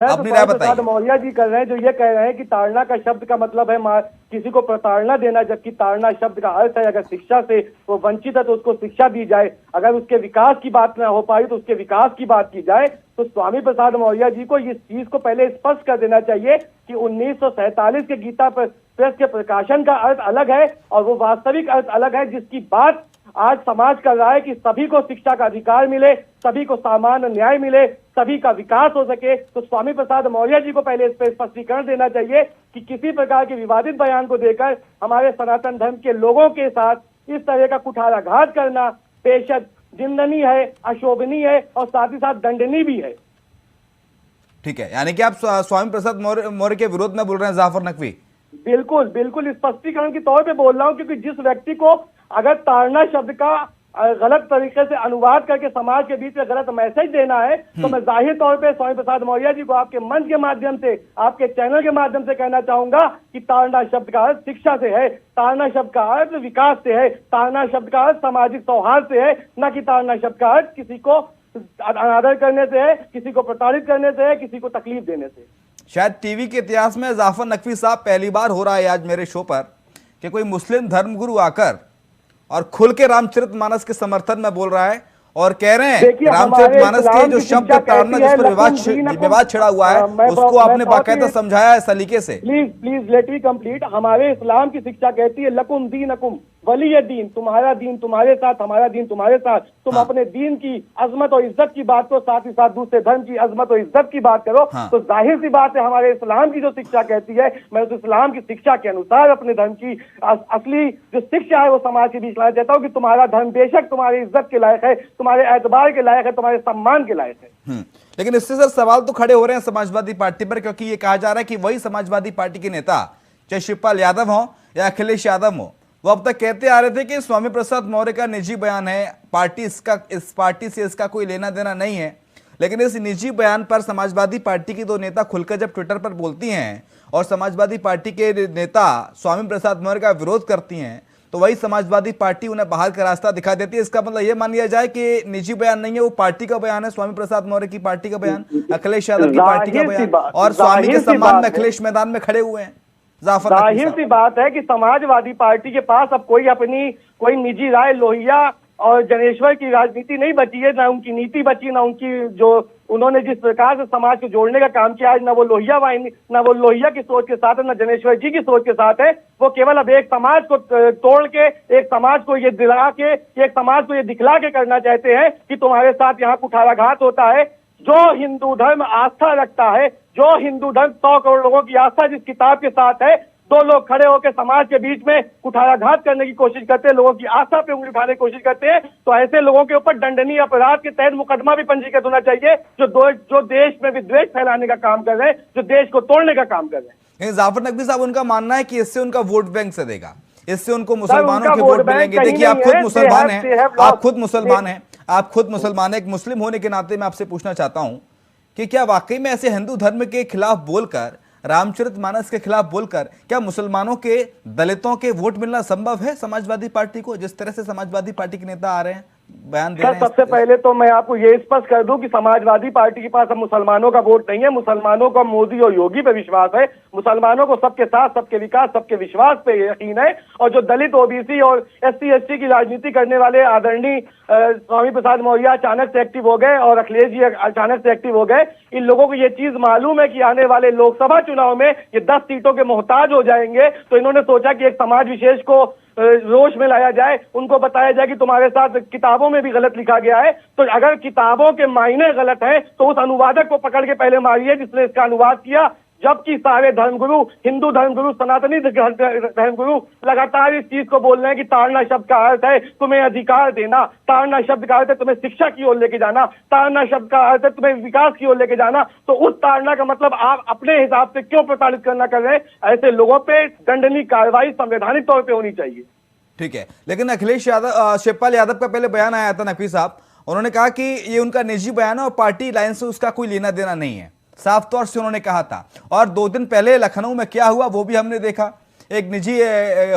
अपनी राय बताइए। मौर्य जी कर रहे हैं जो ये कह रहे हैं कि ताड़ना का शब्द का मतलब है किसी को प्रताड़ना देना, जबकि ताड़ना शब्द का अर्थ है अगर शिक्षा से वो वंचित है तो उसको शिक्षा दी जाए, अगर उसके विकास की बात ना हो पाई तो उसके विकास की बात की जाए। तो स्वामी प्रसाद मौर्य जी को इस चीज को पहले स्पष्ट कर देना चाहिए कि 1947 के गीता प्रेस के प्रकाशन का अर्थ अलग है और वो वास्तविक अर्थ अलग है, जिसकी बात आज समाज कर रहा है कि सभी को शिक्षा का अधिकार मिले, सभी को सामान्य न्याय मिले, सभी का विकास हो सके। तो स्वामी प्रसाद मौर्य जी को पहले इस पर स्पष्टीकरण देना चाहिए कि किसी प्रकार के विवादित बयान को देकर हमारे सनातन धर्म के लोगों के साथ इस तरह का कुठाराघात करना बेशक निंदनीय है, अशोभनीय है और साथ ही साथ दंडनीय भी है। ठीक है, यानी कि आप स्वामी प्रसाद मौर्य के विरोध में बोल रहे हैं जाफर नकवी? बिल्कुल बिल्कुल स्पष्टीकरण के तौर पे बोल रहा हूं, क्योंकि जिस व्यक्ति को अगर ताड़ना शब्द का गलत तरीके से अनुवाद करके समाज के बीच में गलत मैसेज देना है तो मैं जाहिर तौर पे स्वामी प्रसाद मौर्य जी को आपके मंच के माध्यम से, आपके चैनल के माध्यम से कहना चाहूंगा कि ताड़ना शब्द का अर्थ शिक्षा से है, ताड़ना शब्द का अर्थ विकास से है, ताड़ना शब्द का अर्थ सामाजिक सौहार्द से है, न कि ताड़ना शब्द का अर्थ किसी को अनादर करने से है, किसी को प्रताड़ित करने से है, किसी को तकलीफ देने से। शायद टीवी के इतिहास में जाफर नकवी साहब पहली बार हो रहा है आज मेरे शो पर कि कोई मुस्लिम धर्मगुरु आकर और खुल के रामचरितमानस के समर्थन में बोल रहा है और कह रहे हैं रामचरितमानस के जो शब्द ताड़ना जिस पर विवाद छिड़ा हुआ है उसको आपने बाकायदा समझाया है सलीके से। Please please let me complete. हमारे इस्लाम की शिक्षा कहती है लकुम दीनकुम वलिय दीन, तुम्हारा दीन तुम्हारे साथ, हमारा दीन तुम्हारे साथ। तुम अपने दीन की अजमत और इज्जत की बात करो, साथ ही साथ दूसरे धर्म की अजमत और इज्जत की बात करो। तो जाहिर सी बात है हमारे इस्लाम की जो शिक्षा कहती है, मैं उस इस्लाम की शिक्षा के अनुसार अपने धर्म की असली जो शिक्षा है वो समाज के बीच लाना चाहता हूँ कि तुम्हारा धर्म बेशक तुम्हारी इज्जत के लायक है, तुम्हारे एतबार के लायक है, तुम्हारे सम्मान के लायक है। लेकिन इससे सर सवाल तो खड़े हो रहे हैं समाजवादी पार्टी पर, क्योंकि ये कहा जा रहा है कि वही समाजवादी पार्टी के नेता चाहे शिवपाल यादव हो या अखिलेश यादव हो, वो अब तक कहते आ रहे थे कि स्वामी प्रसाद मौर्य का निजी बयान है, इस पार्टी से इसका कोई लेना देना नहीं है। लेकिन इस निजी बयान पर समाजवादी पार्टी की दो नेता खुलकर जब ट्विटर पर बोलती हैं और समाजवादी पार्टी के नेता स्वामी प्रसाद मौर्य का विरोध करती हैं तो वही समाजवादी पार्टी उन्हें बाहर का रास्ता दिखा देती है। इसका मतलब यह मान लिया जाए कि निजी बयान नहीं है, वो पार्टी का बयान है, स्वामी प्रसाद मौर्य की पार्टी का बयान, अखिलेश यादव की पार्टी का बयान, और स्वामी के सम्मान में अखिलेश मैदान में खड़े हुए हैं। जाहिर सी बात है कि समाजवादी पार्टी के पास अब कोई निजी राय लोहिया और जनेश्वर की राजनीति नहीं बची है, ना उनकी नीति बची, ना उनकी जो उन्होंने जिस प्रकार से समाज को जोड़ने का काम किया है, ना वो लोहिया की सोच के साथ है, ना जनेश्वर जी की सोच के साथ है। वो केवल अब एक समाज को तोड़ के, एक समाज को ये दिला के, एक समाज को ये दिखला के करना चाहते हैं कि तुम्हारे साथ यहाँ कुठाराघात होता है। जो हिंदू धर्म आस्था रखता है, जो हिंदू धर्म 100 करोड़ लोगों की आस्था जिस किताब के साथ है, दो लोग खड़े होकर समाज के बीच में कुठाराघात करने की कोशिश करते हैं, लोगों की आस्था पे उंगली उठाने की कोशिश करते हैं, तो ऐसे लोगों के ऊपर दंडनीय अपराध के तहत मुकदमा भी पंजीकृत होना चाहिए, जो देश में विद्वेष फैलाने का काम कर रहे हैं, जो देश को तोड़ने का काम कर रहे हैं। जाफर नकवी साहब, उनका मानना है कि इससे उनका वोट बैंक सदेगा, इससे उनको मुसलमानों के वोट मिलेंगे। देखिए आप खुद मुसलमान हैं, आप खुद मुसलमान हैं, आप खुद मुसलमान हैं। एक मुस्लिम होने के नाते मैं आपसे पूछना चाहता हूं कि क्या वाकई में ऐसे हिंदू धर्म के खिलाफ बोलकर, रामचरितमानस के खिलाफ बोलकर, क्या मुसलमानों के, दलितों के वोट मिलना संभव है समाजवादी पार्टी को, जिस तरह से समाजवादी पार्टी के नेता आ रहे हैं, बयान दे रहे हैं? सबसे पहले तो मैं आपको ये स्पष्ट कर दूं कि समाजवादी पार्टी के पास अब मुसलमानों का वोट नहीं है। मुसलमानों का मोदी और योगी पे विश्वास है, मुसलमानों को सबके साथ, सबके विकास, सबके विश्वास पे यकीन है। और जो दलित, ओबीसी और SC ST की राजनीति करने वाले आदरणीय स्वामी प्रसाद मौर्य अचानक से एक्टिव हो गए और अखिलेश जी अचानक से एक्टिव हो गए, इन लोगों को ये चीज मालूम है कि आने वाले लोकसभा चुनाव में ये 10 सीटों के मोहताज हो जाएंगे। तो इन्होंने सोचा कि एक समाज विशेष को रोष में लाया जाए, उनको बताया जाए कि तुम्हारे साथ किताबों में भी गलत लिखा गया है, तो अगर किताबों के मायने गलत है तो उस अनुवादक को पकड़ के पहले मारिए जिसने इसका अनुवाद किया। जबकि सारे धर्मगुरु, हिंदू धर्मगुरु, सनातनी धर्मगुरु लगातार इस चीज को बोल रहे हैं कि ताड़ना शब्द का अर्थ है तुम्हें अधिकार देना, ताड़ना शब्द का अर्थ है तुम्हें शिक्षा की ओर लेके जाना, ताड़ना शब्द का अर्थ है तुम्हें विकास की ओर लेके जाना। तो उस ताड़ना का मतलब आप अपने हिसाब से क्यों प्रताड़ित करना कर रहे हैं? ऐसे लोगों पे दंडनीय कार्रवाई संवैधानिक तौर पर होनी चाहिए। ठीक है, लेकिन अखिलेश यादव, शिवपाल यादव का पहले बयान आया था नकवी साहब, उन्होंने कहा कि ये उनका निजी बयान है और पार्टी लाइन से उसका कोई लेना देना नहीं है, साफ तौर से उन्होंने कहा था। और 2 दिन पहले लखनऊ में क्या हुआ वो भी हमने देखा। एक निजी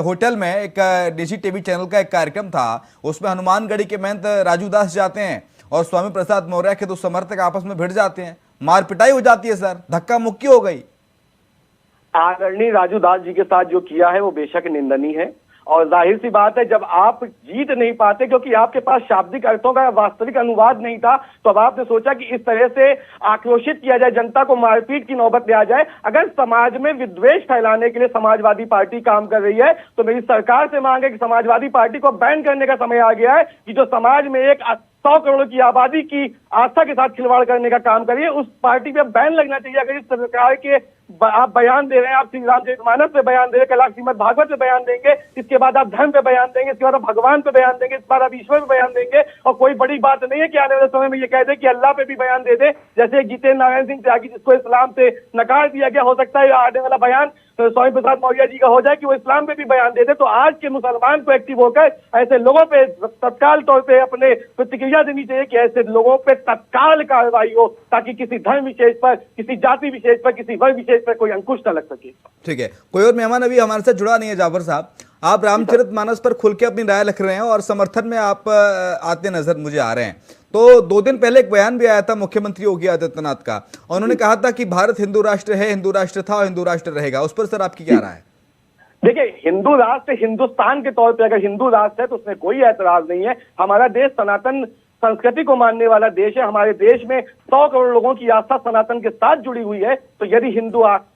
होटल में, एक निजी टीवी चैनल का एक कार्यक्रम था, उसमें हनुमानगढ़ी के महंत राजू दास जाते हैं और स्वामी प्रसाद मौर्य के 2 समर्थक आपस में भिड़ जाते हैं, मार पिटाई हो जाती है सर, धक्का मुक्की हो गई। आदरणीय राजू दास जी के साथ जो किया है वो बेशक निंदनीय है, और जाहिर सी बात है जब आप जीत नहीं पाते क्योंकि आपके पास शाब्दिक अर्थों का वास्तविक अनुवाद नहीं था, तो अब आपने सोचा कि इस तरह से आक्रोशित किया जाए, जनता को मारपीट की नौबत ले आ जाए। अगर समाज में विद्वेष फैलाने के लिए समाजवादी पार्टी काम कर रही है तो मेरी सरकार से मांग है कि समाजवादी पार्टी को बैन करने का समय आ गया है कि जो समाज में एक 100 करोड़ की आबादी की आस्था के साथ खिलवाड़ करने का काम करिए, उस पार्टी पे बैन लगना चाहिए। अगर इस प्रकार के आप बयान दे रहे हैं, आप श्री रामचरितमानस पे बयान दे रहे हैं, कल आप श्रीमद् भागवत पे बयान देंगे, इसके बाद आप धर्म पे बयान देंगे, इसके बाद आप भगवान पे बयान देंगे, इस बार आप ईश्वर पे बयान देंगे, और कोई बड़ी बात नहीं है कि आने वाले समय में ये कह दे कि अल्लाह पे भी बयान दे दे, जैसे जितेंद्र नारायण सिंह त्यागी जिसको इस्लाम से नकार दिया गया। हो सकता है आने वाला बयान स्वामी प्रसाद मौर्य जी का हो जाए कि वो इस्लाम पे भी बयान दे दे। तो आज के मुसलमान को एक्टिव होकर ऐसे लोगों पे तत्काल तौर पे अपने प्रतिक्रिया देनी चाहिए कि ऐसे लोगों पे तत्काल कार्रवाई हो, ताकि किसी धर्म विशेष पर, किसी जाति विशेष पर, किसी वर्ग विशेष पर कोई अंकुश न लग सके। ठीक है, कोई और मेहमान अभी हमारे साथ जुड़ा नहीं है। जाफर साहब, आप रामचरितमानस पर खुल के अपनी राय रख रहे हैं और समर्थन में आप आते नजर मुझे आ रहे हैं। तो 2 दिन पहले एक बयान भी आया था मुख्यमंत्री योगी आदित्यनाथ का, और उन्होंने कहा था कि भारत हिंदू राष्ट्र है, हिंदू राष्ट्र था और हिंदू राष्ट्र रहेगा। उस पर सर आपकी क्या राय है? देखिए, हिंदू राष्ट्र हिंदुस्तान के तौर पे अगर हिंदू राष्ट्र है तो उसमें कोई ऐतराज नहीं है। हमारा देश सनातन संस्कृति को मानने वाला देश है। हमारे देश में 100 करोड़ लोगों की आस्था सनातन के साथ जुड़ी हुई है। तो यदि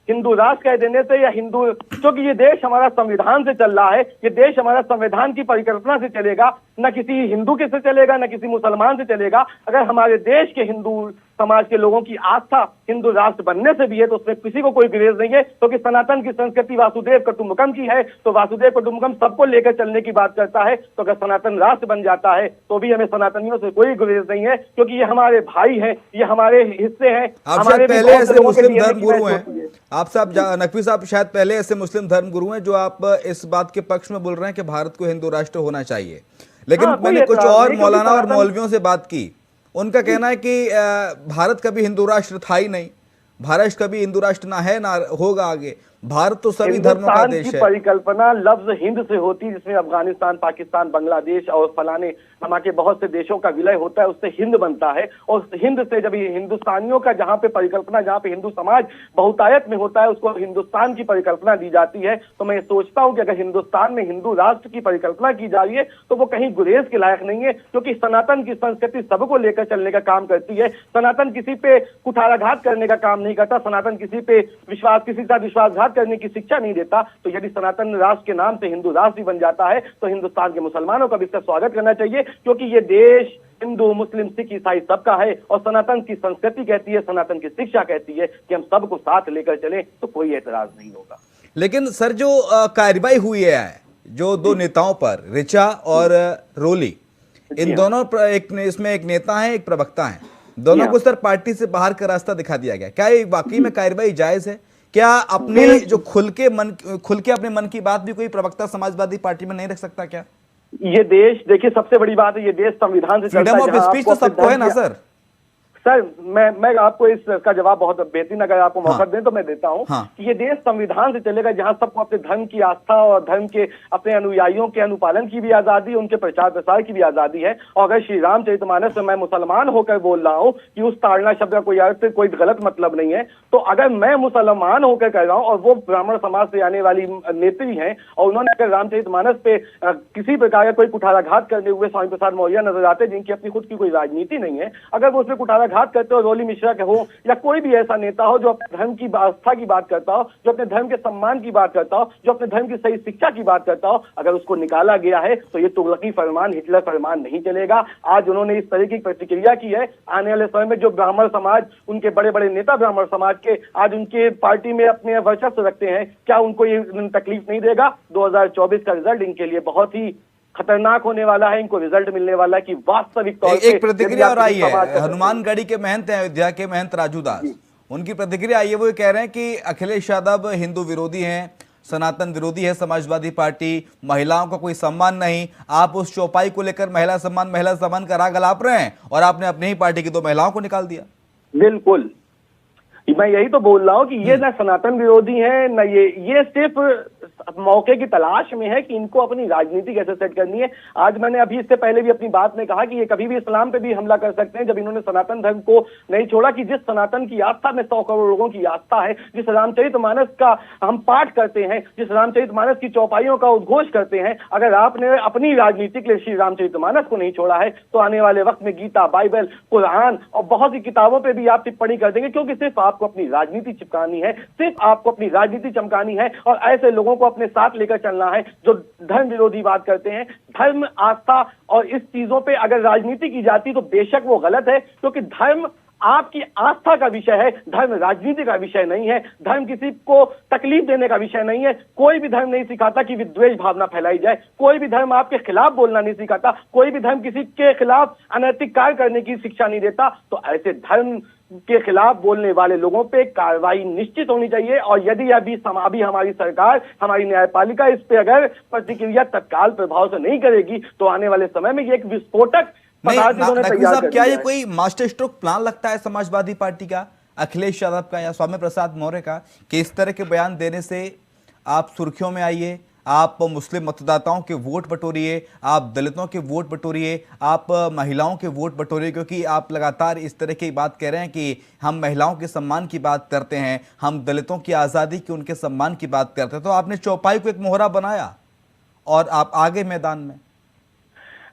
हिंदू राष्ट्र कह देने से या हिंदू, क्योंकि ये देश हमारा संविधान से चल रहा है, ये देश हमारा संविधान की परिकल्पना से चलेगा, न किसी हिंदू के से चलेगा न किसी मुसलमान से चलेगा। अगर हमारे देश के हिंदू समाज के लोगों की आस्था हिंदू राष्ट्र बनने से भी है तो उसमें किसी को कोई गुरेज नहीं है, क्योंकि सनातन की संस्कृति वासुदेव कुटुंबकम की है। तो वासुदेव कुटुंबकम सबको लेकर चलने की बात करता है। तो अगर सनातन राष्ट्र बन जाता है तो भी हमें सनातनियों से कोई गुरेज नहीं है, क्योंकि ये हमारे भाई हैं, ये हमारे हिस्से हैं। आप शायद पहले ऐसे मुस्लिम धर्म गुरु हैं, आप साहब नकवी साहब शायद पहले ऐसे मुस्लिम धर्म गुरु हैं जो आप इस बात के पक्ष में बोल रहे हैं कि भारत को हिंदू राष्ट्र होना चाहिए। लेकिन मैंने कुछ और मौलाना और मौलवियों से बात की, उनका कहना है कि भारत कभी हिंदू राष्ट्र था ही नहीं, भारत कभी हिंदू राष्ट्र ना है ना होगा आगे, भारत तो सभी धर्मों का देश है। परिकल्पना लफ्ज हिंद से होती है, जिसमें अफगानिस्तान, पाकिस्तान, बांग्लादेश और फलाने के बहुत से देशों का विलय होता है, उससे हिंद बनता है। और उस हिंद से जब हिंदुस्तानियों का जहां पे परिकल्पना, जहां पे हिंदू समाज बहुतायत में होता है, उसको हिंदुस्तान की परिकल्पना दी जाती है। तो मैं सोचता हूं कि अगर हिंदुस्तान में हिंदू राष्ट्र की परिकल्पना की जा रही है तो वो कहीं गुरेज के लायक नहीं है, क्योंकि सनातन की संस्कृति सबको लेकर चलने का काम करती है। सनातन किसी पे कुठाराघात करने का काम नहीं करता, सनातन किसी पे किसी के साथ विश्वासघात करने की शिक्षा नहीं देता। तो यदि सनातन राष्ट्र के नाम से हिंदू राष्ट्र बन जाता है तो हिंदुस्तान के मुसलमानों का भी इसका स्वागत करना चाहिए, क्योंकि ये देश हिंदू, मुस्लिम, सिख, ईसाई सबका है। और सनातन की संस्कृति कहती है, सनातन की शिक्षा कहती है कि हम सबको साथ लेकर चलें, तो कोई एतराज नहीं होगा। लेकिन सर जो कार्रवाई हुई है, जो 2 नेताओं पर, ऋचा और रोली, इन दोनों इसमें एक नेता है, एक प्रवक्ता है, दोनों को सर पार्टी से बाहर का रास्ता दिखा दिया गया। क्या ये वाकई में कार्रवाई जायज है? क्या अपने जो खुल के अपने मन की बात भी कोई प्रवक्ता समाजवादी पार्टी में नहीं रख सकता क्या? ये देश, देखिए सबसे बड़ी बात है, ये देश संविधान से चलता है। फ्रीडम ऑफ स्पीच तो सबको है ना सर? सर मैं आपको इसका जवाब बहुत बेहतरीन अगर आपको मौका दें तो मैं देता हूं कि ये देश संविधान से चलेगा, जहां सबको अपने धर्म की आस्था और धर्म के अपने अनुयायियों के अनुपालन की भी आजादी, उनके प्रचार प्रसार की भी आजादी है। और अगर श्री रामचरितमानस में मैं मुसलमान होकर बोल रहा हूं कि उस ताड़ना शब्द का कोई अर्थ, कोई गलत मतलब नहीं है, तो अगर मैं मुसलमान होकर कह रहा हूं और वो ब्राह्मण समाज से आने वाली नेत्री हैं और उन्होंने अगर रामचरितमानस पे किसी प्रकार का कोई कुठाराघात करने हुए स्वामी प्रसाद मौर्य नजर आते, जिनकी अपनी खुद की कोई राजनीति नहीं है, अगर वो उसमें कुठाराघात करते हो, रोली मिश्रा के हो या कोई भी ऐसा नेता हो जो अपने धर्म की आस्था की बात करता हो, जो अपने धर्म के सम्मान की बात करता हो, जो अपने धर्म की सही शिक्षा की बात करता हो, अगर उसको निकाला गया है तो ये तुगलकी फरमान, हिटलर फरमान नहीं चलेगा। आज उन्होंने इस तरह की प्रतिक्रिया की है। आने वाले समय में जो ब्राह्मण समाज, उनके बड़े बड़े नेता ब्राह्मण समाज के आज उनके पार्टी में अपने वर्चस्व रखते हैं, क्या उनको ये तकलीफ नहीं देगा? 2024 का रिजल्ट इनके लिए बहुत ही खतरनाक होने वाला है। इनको रिजल्ट मिलने वाला है कि वास्तविक तौर पे एक प्रतिक्रिया और आई है, हनुमानगढ़ी के महंत हैं, अयोध्या के महंत राजू दास, उनकी प्रतिक्रिया आई है। वो कह रहे हैं कि अखिलेश यादव हिंदू विरोधी हैं, सनातन विरोधी है समाजवादी पार्टी, महिलाओं का कोई सम्मान नहीं। आप उस चौपाई को लेकर महिला सम्मान का राग अलाप रहे हैं और आपने अपनी ही पार्टी की 2 महिलाओं को निकाल दिया। बिल्कुल, मैं यही तो बोल रहा हूँ कि ये ना सनातन विरोधी है, ना ये सिर्फ मौके की तलाश में है कि इनको अपनी राजनीति कैसे सेट करनी है। आज मैंने अभी इससे पहले भी अपनी बात में कहा कि ये कभी भी इस्लाम पे भी हमला कर सकते हैं, जब इन्होंने सनातन धर्म को नहीं छोड़ा कि जिस सनातन की आस्था में 100 करोड़ लोगों की आस्था है, जिस रामचरितमानस का हम पाठ करते हैं, जिस रामचरितमानस की चौपाइयों का उद्घोष करते हैं, अगर आपने अपनी राजनीति के लिए श्री रामचरितमानस को नहीं छोड़ा है तो आने वाले वक्त में गीता, बाइबल, कुरान और बहुत सी किताबों पे भी आप टिप्पणी कर देंगे, क्योंकि सिर्फ आपको अपनी राजनीति चिपकानी है, सिर्फ आपको अपनी राजनीति चमकानी है और ऐसे लोगों को अपने साथ लेकर चलना है जो धर्म विरोधी बात करते हैं। धर्म, आस्था और इस चीजों पे अगर राजनीति की जाती तो बेशक वो गलत है, क्योंकि धर्म आपकी आस्था का विषय है, धर्म राजनीति का विषय नहीं है, धर्म किसी को तकलीफ देने का विषय नहीं है। कोई भी धर्म नहीं सिखाता कि विद्वेष भावना फैलाई जाए, कोई भी धर्म आपके खिलाफ बोलना नहीं सिखाता, कोई भी धर्म किसी के खिलाफ अनैतिक कार्य करने की शिक्षा नहीं देता। तो ऐसे धर्म के खिलाफ बोलने वाले लोगों पे कार्रवाई निश्चित होनी चाहिए और यदि अभी हमारी सरकार, हमारी न्यायपालिका इस पे अगर प्रतिक्रिया तत्काल प्रभाव से नहीं करेगी तो आने वाले समय में ये एक विस्फोटक पदार्थ इन्होंने तैयार कर क्या दिया ये है। कोई मास्टर स्ट्रोक प्लान लगता है समाजवादी पार्टी का, अखिलेश यादव का या स्वामी प्रसाद मौर्य का, कि इस तरह के बयान देने से आप सुर्खियों में आइए, आप मुस्लिम मतदाताओं के वोट बटोरिए, आप दलितों के वोट बटोरिए, आप महिलाओं के वोट बटोरिए, क्योंकि आप लगातार इस तरह की बात कह रहे हैं कि हम महिलाओं के सम्मान की बात करते हैं, हम दलितों की आज़ादी की, उनके सम्मान की बात करते हैं। तो आपने चौपाई को एक मोहरा बनाया और आप आगे मैदान में।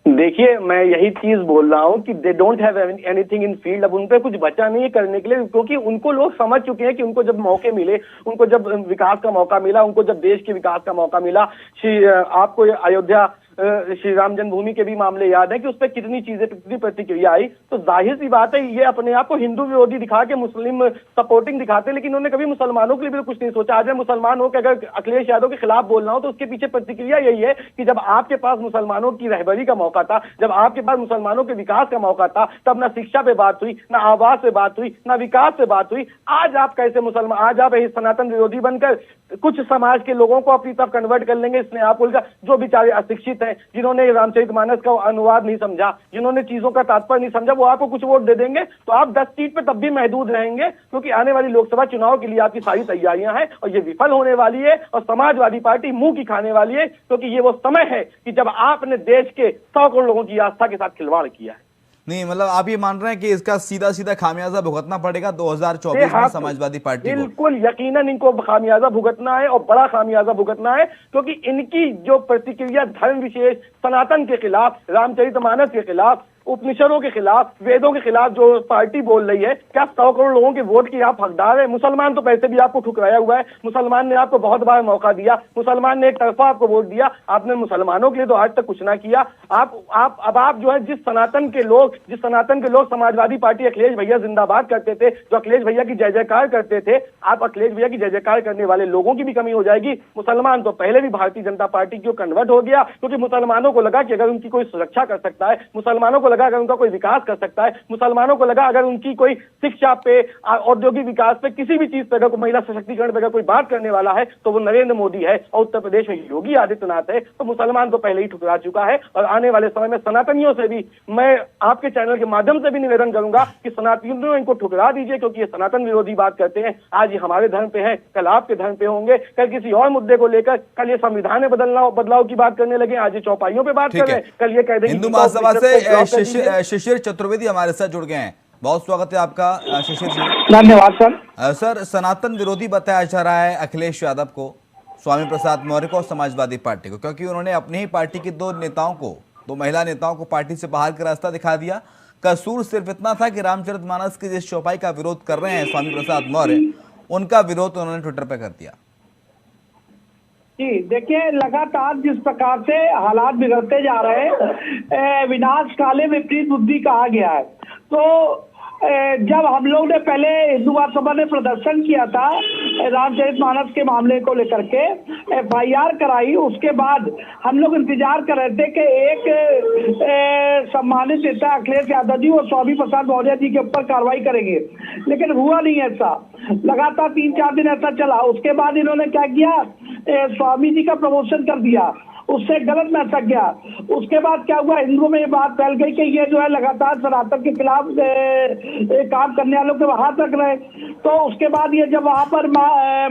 देखिए, मैं यही चीज बोल रहा हूं कि they don't have anything in field. अब उन पे कुछ बचा नहीं है करने के लिए, क्योंकि उनको लोग समझ चुके हैं कि उनको जब मौके मिले, उनको जब विकास का मौका मिला, उनको जब देश के विकास का मौका मिला, आपको अयोध्या श्री राम जन्मभूमि के भी मामले याद है कि उस पर कितनी चीजें, कितनी प्रतिक्रिया आई। तो जाहिर सी बात है ये अपने आप को हिंदू विरोधी दिखा के मुस्लिम सपोर्टिंग दिखाते हैं, लेकिन उन्होंने कभी मुसलमानों के लिए भी कुछ नहीं सोचा। आज मैं मुसलमान हो कि अगर अखिलेश यादव के खिलाफ बोल रहा हूं तो उसके पीछे प्रतिक्रिया यही है कि जब आपके पास मुसलमानों की रहबरी का मौका था, जब आपके पास मुसलमानों के विकास का मौका था, तब ना शिक्षा पे बात हुई, ना आवास पे बात हुई, ना विकास पे बात हुई। आज आप कैसे मुसलमान, आज आप सनातन विरोधी बनकर कुछ समाज के लोगों को अपनी तरफ कन्वर्ट कर लेंगे। इसने आप बोलकर जो बेचारे अशिक्षित हैं, जिन्होंने रामचरितमानस का अनुवाद नहीं समझा, जिन्होंने चीजों का तात्पर्य नहीं समझा, वो आपको कुछ वोट दे देंगे तो आप 10 सीट पे तब भी महदूद रहेंगे, क्योंकि आने वाली लोकसभा चुनाव के लिए आपकी सारी तैयारियां हैं और ये विफल होने वाली है और समाजवादी पार्टी मुंह की खाने वाली है, क्योंकि ये वो समय है कि जब आपने देश के 100 करोड़ लोगों की आस्था के साथ खिलवाड़ किया है। नहीं, मतलब आप ये मान रहे हैं कि इसका सीधा सीधा खामियाजा भुगतना पड़ेगा 2024 में समाजवादी पार्टी को? बिल्कुल यकीनन इनको खामियाजा भुगतना है और बड़ा खामियाजा भुगतना है, क्योंकि इनकी जो प्रतिक्रिया धर्म विशेष, सनातन के खिलाफ, रामचरितमानस के खिलाफ, उपनिषदों के खिलाफ, वेदों के खिलाफ जो पार्टी बोल रही है, क्या 100 करोड़ लोगों के वोट की आप हकदार है? मुसलमान तो पैसे भी आपको ठुकराया हुआ है, मुसलमान ने आपको बहुत बार मौका दिया, मुसलमान ने एक तरफा आपको वोट दिया, आपने मुसलमानों के लिए तो आज तक कुछ ना किया। आप जो है जिस सनातन के लोग समाजवादी पार्टी अखिलेश भैया जिंदाबाद करते थे, जो अखिलेश भैया की जय जयकार करते थे, आप अखिलेश भैया की जय जयकार करने वाले लोगों की भी कमी हो जाएगी। मुसलमान तो पहले भी भारतीय जनता पार्टी की कन्वर्ट हो गया, क्योंकि मुसलमानों को लगा कि अगर उनकी कोई सुरक्षा कर सकता है, मुसलमानों को लगा अगर उनका कोई विकास कर सकता है, मुसलमानों को लगा अगर उनकी कोई शिक्षा पे, औद्योगिक विकास पे, किसी भी चीज पे, अगर कोई महिला सशक्तिकरण पे अगर कोई बात करने वाला है तो वो नरेंद्र मोदी है और उत्तर प्रदेश में योगी आदित्यनाथ है। तो मुसलमान तो पहले ही ठुकरा चुका है और आने वाले समय में सनातनियों से भी मैं आपके चैनल के माध्यम से भी निवेदन करूंगा कि सनातनियों इनको ठुकरा दीजिए, क्योंकि ये सनातन विरोधी बात करते हैं। आज ये हमारे धर्म पे है, कल आपके धर्म पे होंगे, कल किसी और मुद्दे को लेकर, कल ये संविधान में बदलाव की बात करने लगे, आज ये चौपाइयों पे बात कर रहे हैं, कल ये कह देंगे हिंदू महासभा से शिशिर चतुर्वेदी हमारे साथ जुड़ गए हैं। बहुत स्वागत है आपका शिशिर जी। धन्यवाद सर। सर, सनातन विरोधी बताया जा रहा है अखिलेश यादव को, स्वामी प्रसाद मौर्य को और समाजवादी पार्टी को, क्योंकि उन्होंने अपनी ही पार्टी के दो महिला नेताओं को पार्टी से बाहर का रास्ता दिखा दिया। कसूर सिर्फ इतना था कि रामचरितमानस की जिस चौपाई का विरोध कर रहे हैं स्वामी प्रसाद मौर्य, उनका विरोध उन्होंने ट्विटर पर कर दिया। जी देखिए, लगातार जिस प्रकार से हालात बिगड़ते जा रहे हैं, विनाश काले विपरीत बुद्धि कहा गया है। तो जब हम लोग ने पहले हिंदू महासभा ने प्रदर्शन किया था रामचरितमानस के मामले को लेकर के, FIR कराई, उसके बाद हम लोग इंतजार कर रहे थे कि एक सम्मानित नेता अखिलेश यादव जी और स्वामी प्रसाद मौर्य जी के ऊपर कार्रवाई करेंगे, लेकिन हुआ नहीं ऐसा। लगातार 3-4 दिन ऐसा चला। उसके बाद इन्होंने क्या किया, स्वामी जी का प्रमोशन कर दिया, उससे गलत मैसेज गया। उसके बाद क्या हुआ, हिंदुओं में ये बात फैल गई कि ये जो है लगातार सनातन के खिलाफ काम करने वालों के हाथ रख रहे। तो उसके बाद ये जब वहां पर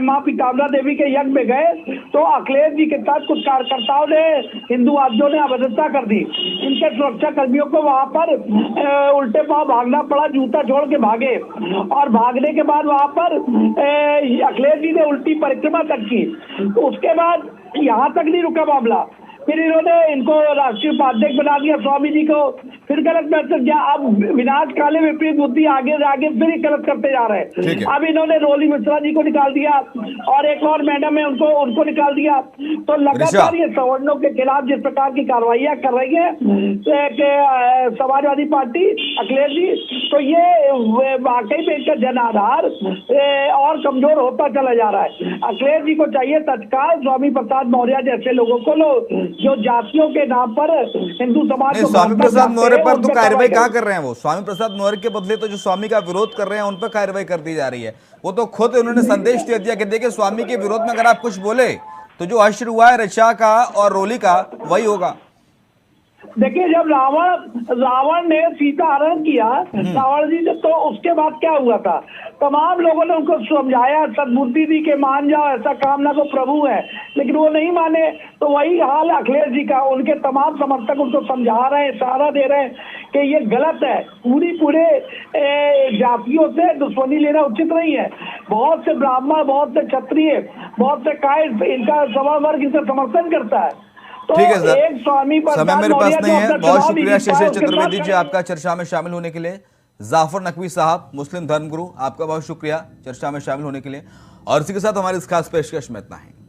माँ पीताम्बरा देवी के यज्ञ में गए तो अखिलेश जी के साथ कुछ कार्यकर्ताओं ने, हिंदूवादियों ने अभद्रता कर दी। इनके सुरक्षा कर्मियों को वहां पर उल्टे पांव भागना पड़ा, जूता छोड़ के भागे, और भागने के बाद वहां पर अखिलेश जी ने उल्टी परिक्रमा तक की। तो उसके बाद यहाँ तक नहीं रुका मामला, फिर इन्होंने इनको राष्ट्रीय उपाध्यक्ष बना दिया स्वामी जी को, फिर गलत मैसेज गया। अब विनाश काले विपरीत बुद्धि आगे आगे फिर गलत करते जा रहे हैं। अब इन्होंने रोली मिश्रा जी को निकाल दिया और एक और मैडम है उनको निकाल दिया। तो लगातार ये सवर्णों के खिलाफ जिस प्रकार की कार्रवाइयां कर रही है समाजवादी पार्टी, अखिलेश जी, तो ये वाकई में इनका जन आधार और कमजोर होता चला जा रहा है। अखिलेश जी को चाहिए तत्काल स्वामी प्रसाद मौर्य जैसे लोगों को जो जातियों के नाम पर हिंदू समाज को, स्वामी प्रसाद मौर्य पर तो कार्रवाई क्या कर रहे हैं वो? स्वामी प्रसाद मौर्य के बदले तो जो स्वामी का विरोध कर रहे हैं उन पर कार्रवाई कर दी जा रही है। वो तो खुद उन्होंने संदेश दे दिया कि देखिए स्वामी के विरोध में अगर आप कुछ बोले तो जो हश्र हुआ है ऋचा का और रोली का वही होगा। देखिए, जब रावण ने सीता हरण किया रावण जी ने, तो उसके बाद क्या हुआ था, तमाम लोगों ने उनको समझाया, सद्बुद्धि दी कि मान जाओ, ऐसा काम ना को प्रभु है, लेकिन वो नहीं माने। तो वही हाल अखिलेश जी का, उनके तमाम समर्थक उनको समझा रहे हैं, सहारा दे रहे हैं कि ये गलत है, पूरे जातियों से दुश्मनी लेना उचित नहीं है। बहुत से ब्राह्मण, बहुत से क्षत्रिय, बहुत से कायस्थ, इनका सवर्ण वर्ग इनका समर्थन करता है। ठीक है सर, समय मेरे पास नहीं है। बहुत शुक्रिया शशि चतुर्वेदी जी आपका चर्चा में शामिल होने के लिए। जाफर नकवी साहब, मुस्लिम धर्मगुरु, आपका बहुत शुक्रिया चर्चा में शामिल होने के लिए। और इसी के साथ हमारी इस खास पेशकश में इतना है।